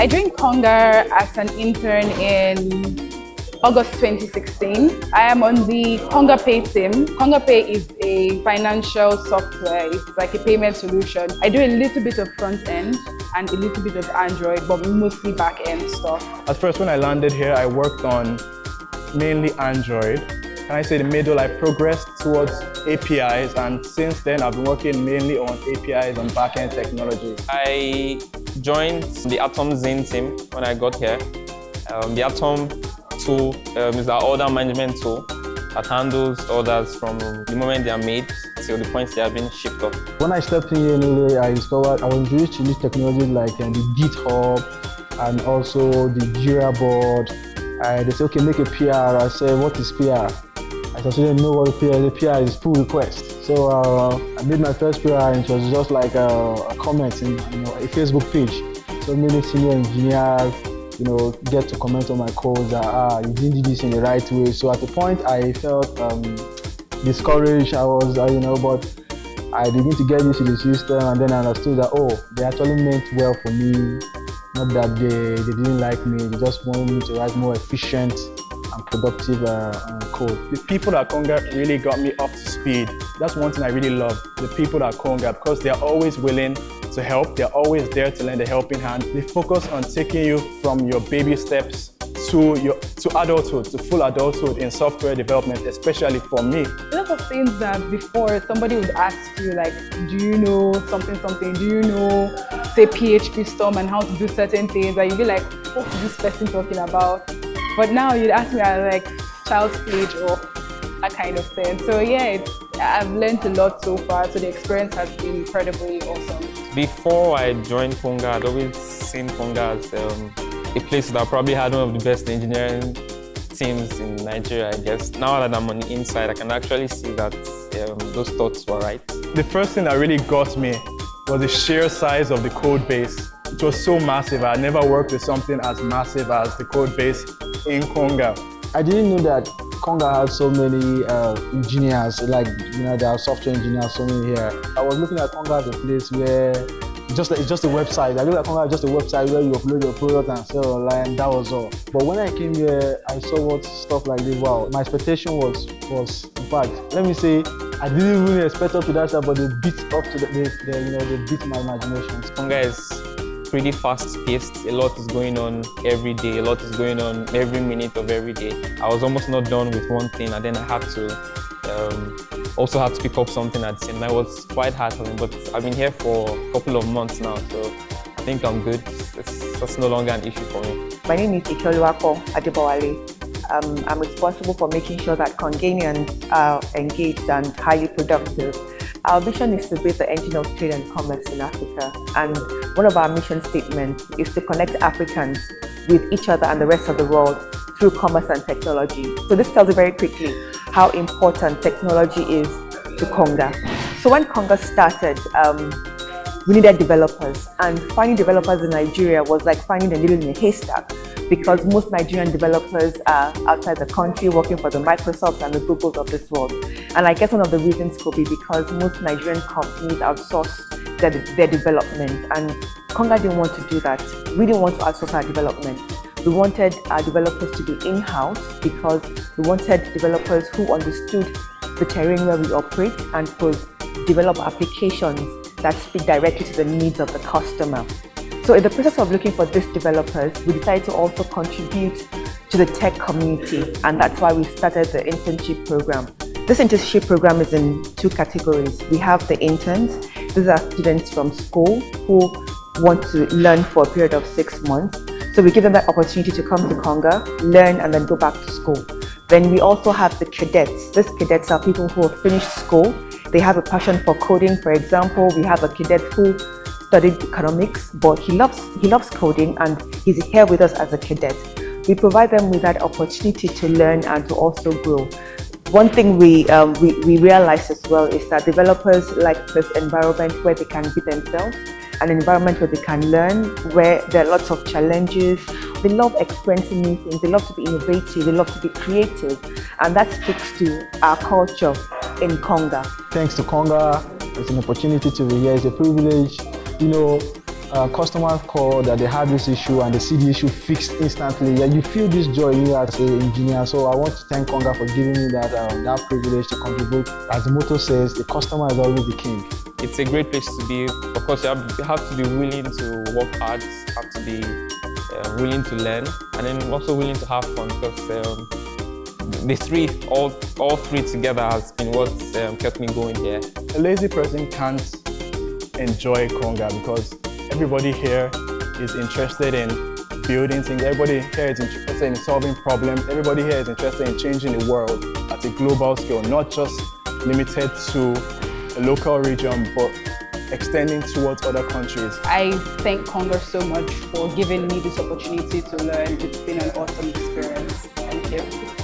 I joined Conga as an intern in August 2016. I am on the Konga Pay team. Konga Pay is a financial software. It's like a payment solution. I do a little bit of front end and a little bit of Android, but mostly back end stuff. At first, when I landed here, I worked on mainly Android. Can I say the middle, I progressed towards APIs, and since then I've been working mainly on APIs and back-end technologies. I joined the Atom Zine team when I got here. The Atom tool is our order management tool that handles orders from the moment they are made till the point they are being shipped off. When I stepped in here anyway, I discovered I was introduced to new technologies like the GitHub and also the Jira board. They said, okay, make a PR. I said, what is PR? I didn't know what a PR is. The PR is pull request. So I made my first PR, and it was just like a comment in a Facebook page. So many senior engineers, get to comment on my code that you didn't do this in the right way. So at the point I felt discouraged. I was, but I began to get used to the system, and then I understood that they actually meant well for me. Not that they didn't like me. They just wanted me to write more efficient and productive code. The people at Konga really got me up to speed. That's one thing I really love, the people at Konga, because they're always willing to help. They're always there to lend a helping hand. They focus on taking you from your baby steps to adulthood, to full adulthood in software development, especially for me. A lot of things that before somebody would ask you, like, do you know something? Do you know, say, PHP Storm and how to do certain things? And you'd be like, what is this person talking about? But now you'd ask me like child's page or that kind of thing. So yeah, I've learned a lot so far. So the experience has been incredibly awesome. Before I joined Konga, I'd always seen Konga as a place that probably had one of the best engineering teams in Nigeria, I guess. Now that I'm on the inside, I can actually see that those thoughts were right. The first thing that really got me was the sheer size of the code base. It was so massive. I never worked with something as massive as the code base in Konga. I didn't know that Konga had so many engineers, there are software engineers, so many here. I was looking at Konga as a place where it's just a website. I looked at Konga as just a website where you upload your product and sell online, that was all. But when I came here, I saw what stuff like this, wow. My expectation was in fact, let me say, I didn't really expect up to that stuff, but they beat up to they beat my imagination. Konga is pretty fast-paced. A lot is going on every day. A lot is going on every minute of every day. I was almost not done with one thing, and then I had to also have to pick up something at the same time. It was quite hard for me, but I've been here for a couple of months now, so I think I'm good. That's no longer an issue for me. My name is Ikoluwako Adebowale. I'm responsible for making sure that Congonians are engaged and highly productive. Our vision is to be the engine of trade and commerce in Africa, and one of our mission statements is to connect Africans with each other and the rest of the world through commerce and technology. So this tells you very quickly how important technology is to Konga. So when Konga started, we needed developers, and finding developers in Nigeria was like finding a needle in a haystack, because most Nigerian developers are outside the country working for the Microsofts and the Googles of this world. And I guess one of the reasons could be because most Nigerian companies outsource their development, and Konga didn't want to do that. We didn't want to outsource our development. We wanted our developers to be in-house because we wanted developers who understood the terrain where we operate and could develop applications that speak directly to the needs of the customer. So in the process of looking for these developers, we decided to also contribute to the tech community, and that's why we started the internship program. This internship program is in two categories. We have the interns. These are students from school who want to learn for a period of 6 months. So we give them that opportunity to come to Konga, learn, and then go back to school. Then we also have the cadets. These cadets are people who have finished school. They have a passion for coding. For example, we have a cadet who studied economics, but he loves coding, and he's here with us as a cadet. We provide them with that opportunity to learn and to also grow. One thing we realized as well is that developers like this environment where they can be themselves, an environment where they can learn, where there are lots of challenges. They love experiencing new things, they love to be innovative, they love to be creative, and that speaks to our culture in Konga. Thanks to Konga, it's an opportunity to be here, it's a privilege. customers call that they have this issue and they see the issue fixed instantly, and you feel this joy in you as an engineer. So I want to thank Konga for giving me that privilege to contribute. As the motto says, the customer is always the king. It's a great place to be. Of course, you have to be willing to work hard, have to be willing to learn, and then also willing to have fun, because all three together has been what kept me going here. A lazy person can't enjoy Konga because everybody here is interested in building things. Everybody here is interested in solving problems. Everybody here is interested in changing the world at a global scale, not just limited to a local region, but extending towards other countries. I thank Konga so much for giving me this opportunity to learn. It's been an awesome experience. Thank you.